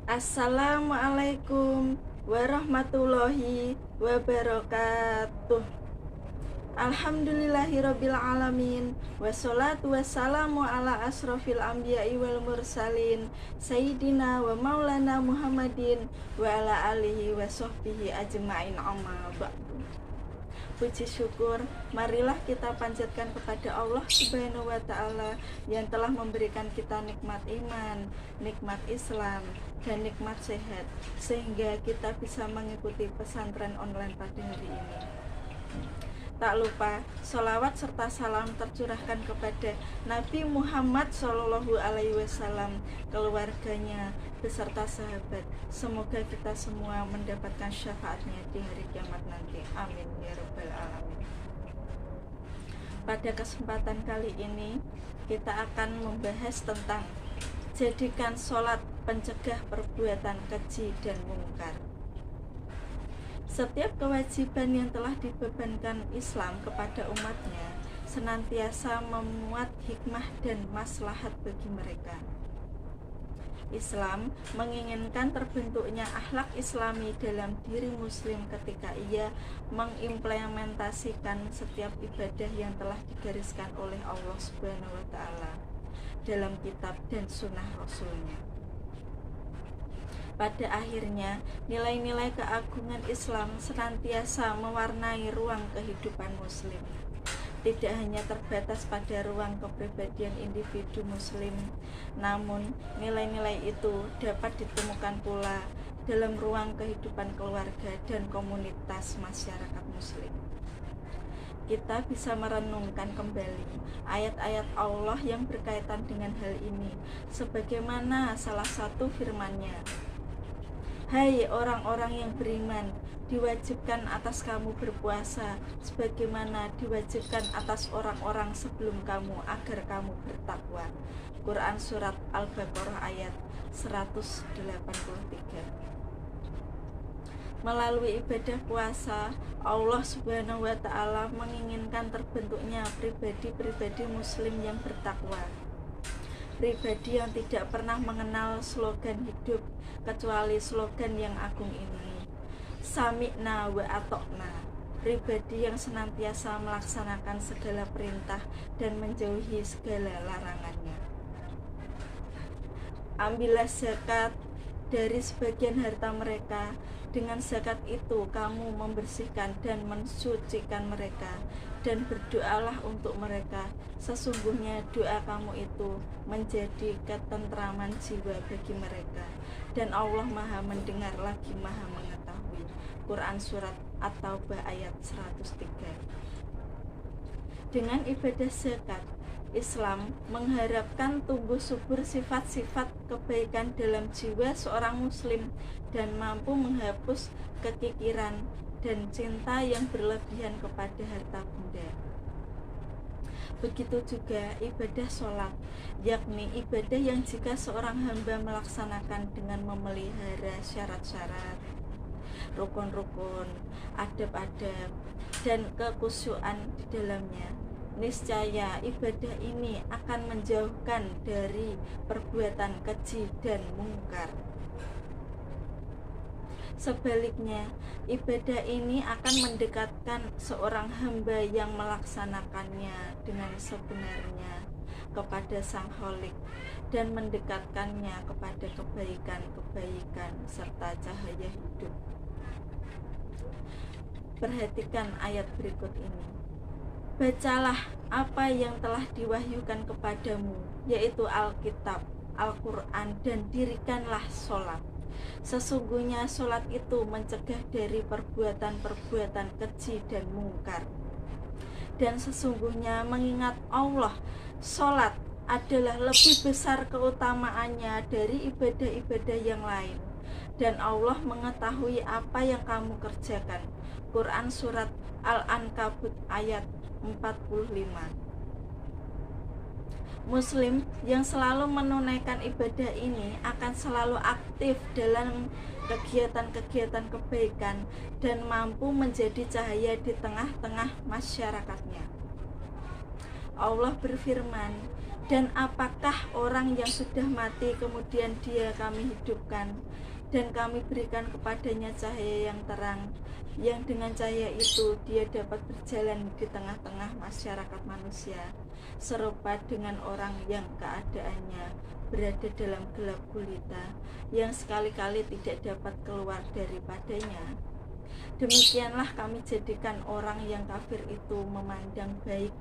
Assalamualaikum warahmatullahi wabarakatuh. Alhamdulillahirabbil alamin. Wassalatu wassalamu ala asrofil anbiya'i wal mursalin Sayyidina wa maulana Muhammadin wa ala alihi wa sahbihi ajma'in amma ba'du. Puji syukur, marilah kita panjatkan kepada Allah Subhanahu wa ta'ala yang telah memberikan kita nikmat iman, nikmat Islam, dan nikmat sehat, sehingga kita bisa mengikuti pesantren online pada hari ini. Tak lupa, sholawat serta salam tercurahkan kepada Nabi Muhammad SAW, keluarganya, beserta sahabat. Semoga kita semua mendapatkan syafaatnya di hari kiamat nanti. Amin ya rabbal alamin. Pada kesempatan kali ini, kita akan membahas tentang jadikan sholat pencegah perbuatan keji dan mungkar. Setiap kewajiban yang telah dibebankan Islam kepada umatnya senantiasa memuat hikmah dan maslahat bagi mereka. Islam menginginkan terbentuknya akhlak Islami dalam diri Muslim ketika ia mengimplementasikan setiap ibadah yang telah digariskan oleh Allah Subhanahu wa ta'ala dalam kitab dan sunnah Rasulnya. Pada akhirnya, nilai-nilai keagungan Islam senantiasa mewarnai ruang kehidupan Muslim. Tidak hanya terbatas pada ruang kepribadian individu Muslim, namun nilai-nilai itu dapat ditemukan pula dalam ruang kehidupan keluarga dan komunitas masyarakat Muslim. Kita bisa merenungkan kembali ayat-ayat Allah yang berkaitan dengan hal ini, sebagaimana salah satu firman-Nya, "Hai orang-orang yang beriman, diwajibkan atas kamu berpuasa sebagaimana diwajibkan atas orang-orang sebelum kamu agar kamu bertakwa." Quran Surat Al-Baqarah ayat 183. Melalui ibadah puasa, Allah Subhanahu wa ta'ala menginginkan terbentuknya pribadi-pribadi Muslim yang bertakwa. Pribadi yang tidak pernah mengenal slogan hidup kecuali slogan yang agung ini, Sami'na wa atokna. Pribadi yang senantiasa melaksanakan segala perintah dan menjauhi segala larangannya. Ambillah zakat dari sebagian harta mereka. Dengan zakat itu kamu membersihkan dan mensucikan mereka, dan berdoalah untuk mereka. Sesungguhnya doa kamu itu menjadi ketentraman jiwa bagi mereka, dan Allah Maha mendengar lagi Maha mengetahui. Quran Surat At-Taubah ayat 103. Dengan ibadah zakat, Islam mengharapkan tumbuh subur sifat-sifat kebaikan dalam jiwa seorang Muslim dan mampu menghapus kekikiran dan cinta yang berlebihan kepada harta benda. Begitu juga ibadah sholat, yakni ibadah yang jika seorang hamba melaksanakan dengan memelihara syarat-syarat, rukun-rukun, adab-adab, dan kekhusyuan di dalamnya, niscaya ibadah ini akan menjauhkan dari perbuatan keji dan mungkar. Sebaliknya, ibadah ini akan mendekatkan seorang hamba yang melaksanakannya dengan sebenarnya kepada Sang Khalik dan mendekatkannya kepada kebaikan-kebaikan serta cahaya hidup. Perhatikan ayat berikut ini. Bacalah apa yang telah diwahyukan kepadamu, yaitu Alkitab, Al-Quran, dan dirikanlah sholat. Sesungguhnya sholat itu mencegah dari perbuatan-perbuatan keji dan mungkar. Dan sesungguhnya mengingat Allah, sholat adalah lebih besar keutamaannya dari ibadah-ibadah yang lain. Dan Allah mengetahui apa yang kamu kerjakan. Quran Surat Al-Ankabut ayat 45. Muslim yang selalu menunaikan ibadah ini akan selalu aktif dalam kegiatan-kegiatan kebaikan dan mampu menjadi cahaya di tengah-tengah masyarakatnya. Allah berfirman, Dan apakah orang yang sudah mati kemudian dia kami hidupkan dan kami berikan kepadanya cahaya yang terang, yang dengan cahaya itu dia dapat berjalan di tengah-tengah masyarakat manusia, serupa dengan orang yang keadaannya berada dalam gelap gulita, yang sekali-kali tidak dapat keluar daripadanya. Demikianlah kami jadikan orang yang kafir itu memandang baik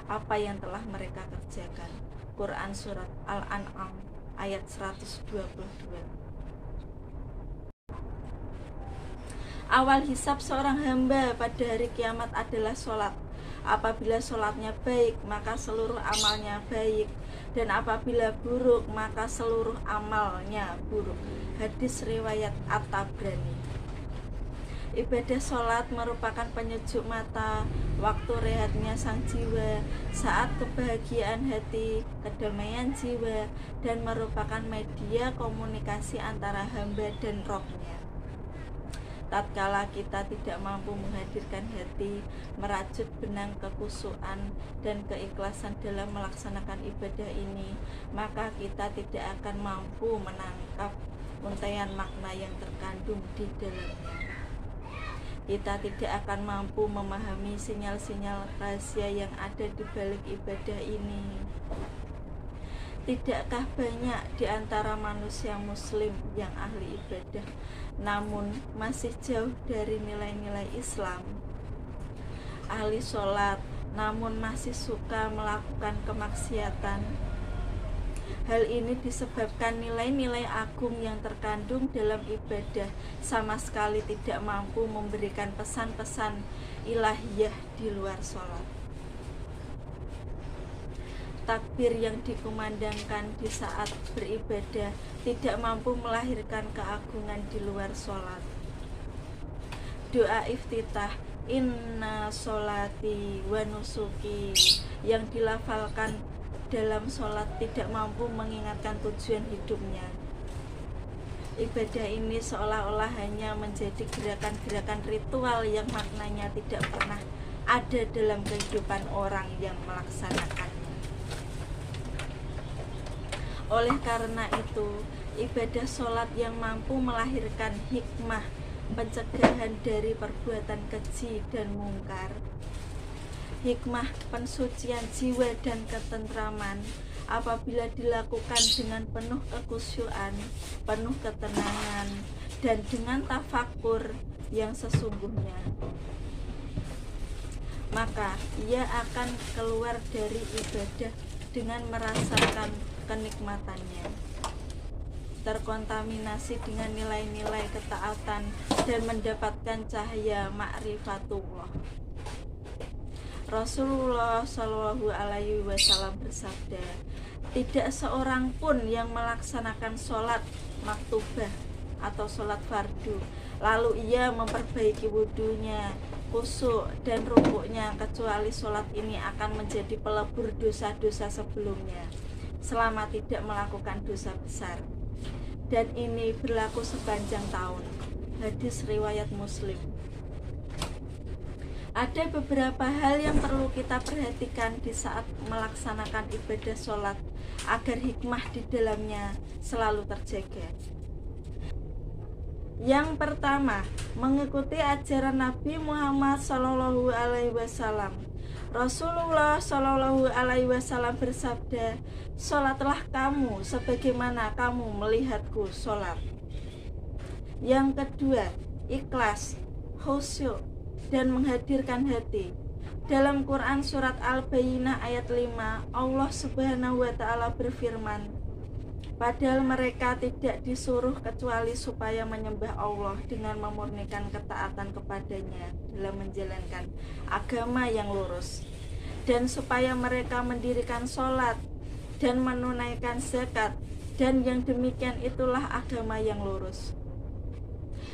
apa yang telah mereka kerjakan. Quran Surat Al-An'am ayat 122. Awal hisab seorang hamba pada hari kiamat adalah sholat. Apabila sholatnya baik, maka seluruh amalnya baik, dan apabila buruk, maka seluruh amalnya buruk. Hadis riwayat At-Tabrani. Ibadah sholat merupakan penyejuk mata, waktu rehatnya sang jiwa, saat kebahagiaan hati, kedamaian jiwa, dan merupakan media komunikasi antara hamba dan rohnya. Tatkala kita tidak mampu menghadirkan hati, merajut benang kekhusyuan dan keikhlasan dalam melaksanakan ibadah ini, maka kita tidak akan mampu menangkap untaian makna yang terkandung di dalamnya. Kita tidak akan mampu memahami sinyal-sinyal rahasia yang ada di balik ibadah ini. Tidakkah banyak di antara manusia muslim yang ahli ibadah, namun masih jauh dari nilai-nilai Islam? Ahli sholat, namun masih suka melakukan kemaksiatan. Hal ini disebabkan nilai-nilai agung yang terkandung dalam ibadah sama sekali tidak mampu memberikan pesan-pesan ilahiyah di luar sholat. Takbir yang dikumandangkan di saat beribadah tidak mampu melahirkan keagungan di luar sholat. Doa iftitah inna sholati wa nusuki yang dilafalkan dalam sholat tidak mampu mengingatkan tujuan hidupnya. Ibadah ini seolah-olah hanya menjadi gerakan-gerakan ritual yang maknanya tidak pernah ada dalam kehidupan orang yang melaksanakannya. Oleh karena itu, ibadah sholat yang mampu melahirkan hikmah pencegahan dari perbuatan keji dan mungkar, hikmah pensucian jiwa dan ketentraman apabila dilakukan dengan penuh kekhusyuan, penuh ketenangan, dan dengan tafakur yang sesungguhnya, maka ia akan keluar dari ibadah dengan merasakan kenikmatannya, terkontaminasi dengan nilai-nilai ketaatan, dan mendapatkan cahaya ma'rifatullah. Rasulullah Shallallahu Alaihi Wasallam bersabda, tidak seorang pun yang melaksanakan sholat maktubah atau sholat fardu, lalu ia memperbaiki wudunya, khusyuk dan rukuknya, kecuali sholat ini akan menjadi pelebur dosa-dosa sebelumnya, selama tidak melakukan dosa besar. Dan ini berlaku sepanjang tahun. Hadis riwayat Muslim. Ada beberapa hal yang perlu kita perhatikan di saat melaksanakan ibadah sholat agar hikmah di dalamnya selalu terjaga. Yang pertama, mengikuti ajaran Nabi Muhammad Shallallahu Alaihi Wasallam. Rasulullah Shallallahu Alaihi Wasallam bersabda, sholatlah kamu sebagaimana kamu melihatku sholat. Yang kedua, ikhlas, khusyuk, dan menghadirkan hati. Dalam Quran Surat Al-Bayyinah ayat 5, Allah Subhanahu wa Ta'ala berfirman, padahal mereka tidak disuruh kecuali supaya menyembah Allah dengan memurnikan ketaatan kepadanya dalam menjalankan agama yang lurus, dan supaya mereka mendirikan sholat dan menunaikan zakat, dan yang demikian itulah agama yang lurus.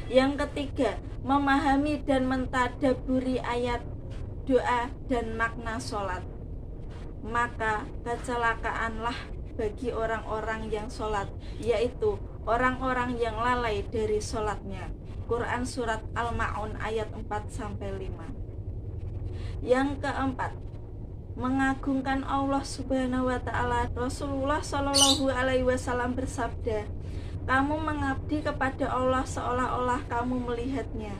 Yang ketiga, memahami dan mentadaburi ayat, doa, dan makna sholat. Maka kecelakaanlah bagi orang-orang yang sholat, yaitu orang-orang yang lalai dari sholatnya. Quran Surat Al-Ma'un ayat 4-5. Yang keempat, mengagungkan Allah Subhanahu wa taala. Rasulullah Shallallahu alaihi wasallam bersabda, "Kamu mengabdi kepada Allah seolah-olah kamu melihatnya.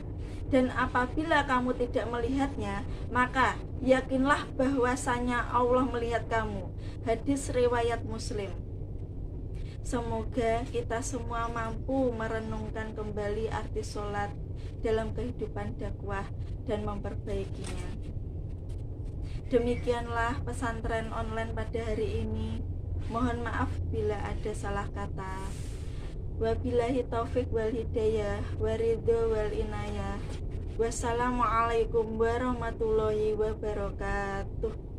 Dan apabila kamu tidak melihatnya, maka yakinlah bahwasanya Allah melihat kamu." Hadis riwayat Muslim. Semoga kita semua mampu merenungkan kembali arti sholat dalam kehidupan dakwah dan memperbaikinya. Demikianlah pesantren online pada hari ini. Mohon maaf bila ada salah kata. Wabillahi taufik wal hidayah, waridho wal inayah. Wassalamualaikum warahmatullahi wabarakatuh.